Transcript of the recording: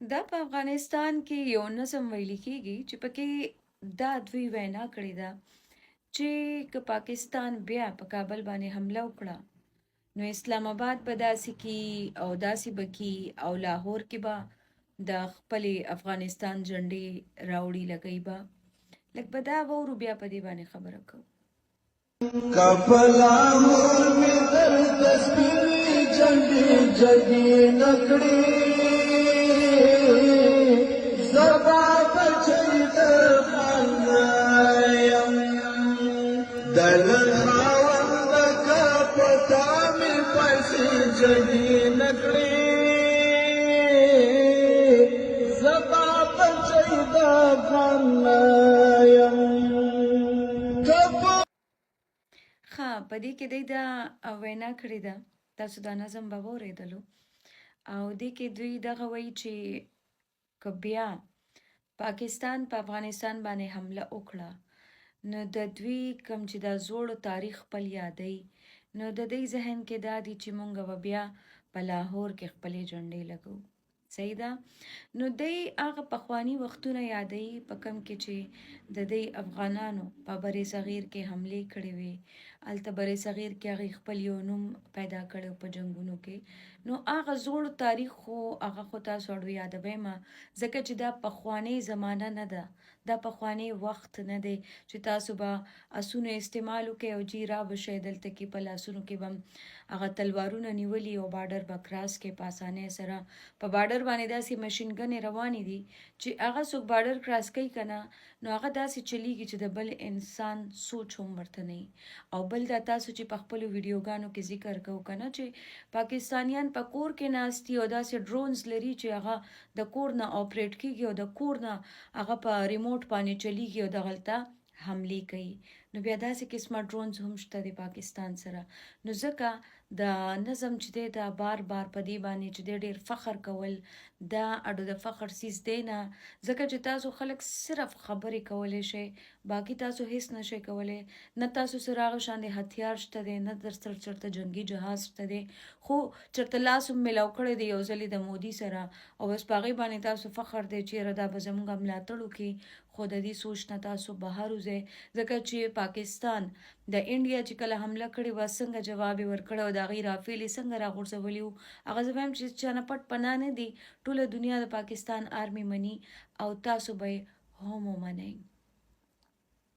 دا په افغانستان کې یو نظم ویل کېږي چې پکې دا دوی وینا کړې ده چې که پاکستان بیا په کابل باندې حمله وکړه نو اسلام آباد به داسې کی او داسې به کی او لاهور کې به د خپلې افغانستان جنډې راوړي لګی به لږ به دا وورو بیا په دې باندې خبره کوو. کپلاهور می در تسبیح جنډې جګې نکړې زبا بچی د خانایم دل خاوند کپتا می پیسې جګې نکړې زبا بچی د خانایم. ها په دې کې دوی دا وینا کړې ده، تاسو دا نظم به واورېدلو او دې کې دوی دغه وایي چې که بیا پاکستان په افغانستان باندې حمله وکړه نو د دوی کوم چې دا زوړ تاریخ خپل یادوي نو د دې ذهن کې دا دي چې مونږ به بیا په لاهور کې خپلې جنډې لګو. صحیح ده. نو دی هغه پخوانی وختونه یادوي په کم کې چې د دې افغانانو په برې صغیر کې حملې کړې وي، هلته برې صغیر کې هغې خپل یو نوم پیدا کړی په جنګونو کې. نو هغه زوړ تاریخ خو هغه خو تاسو اړو یادوي ما، ځکه چې دا پخوانی زمانه نه ده، دا پخوانی وخت نه دی چې تاسو به اسونه استعمال وکړئ او جی را به شئ دلته کې په لاسونو کې به هغه تلوارونه نیولي او بارډر به کراس کې په اسانۍ سره په بارډر باندې داسې ماشین ګنې روانې دي چې هغه څوک بارډر کراس کوي که نه نو هغه داسې چلیږي چې د بل انسان سوچ هم ورته نه او بل دا تاسو چې په خپلو ویډیوګانو کې ذکر کوو که نه چې پاکستانیان په کور کې ناست دي او داسې ډرونز لري چې هغه د کور نه آپریټ کیږي او د کور نه هغه په ریموټ باندې چلیږي او دغلته حملې کوي. نو بیا داسې قسمه ډرونز هم شته د پاکستان سره. نو ځکه د نظم چې دی دا بار بار په دې باندې چې دی ډېر فخر کول دا اډو د فخر سیز دی نه، ځکه چې تاسو خلک صرف خبرې کولی شئ، باقي تاسو هیڅ نشئ کولی، نه تاسو سره هغه شان د هتیار شته دی، نه در سره چېرته جنګي جهاز شته دی، خو چېرته لاس هم میلاو کړی دی یو ځلې د مودي سره او بس په هغې باندې تاسو فخر دی چې یاره دا به زموږ ملاتړ وکړي. خو د دې سوچ نه تاسو بهر وځئ، ځکه چې پاکستان د انډیا چې کله حمله کړې وه څنګه جواب یې ورکړی او د هغې رافیل یې څنګه راغورځولي وو. هغه زه وایم چې چا نه پټ پناه نه دي، ټوله دنیا د پاکستان آرمي مني او تاسو به یې هم ومنئ.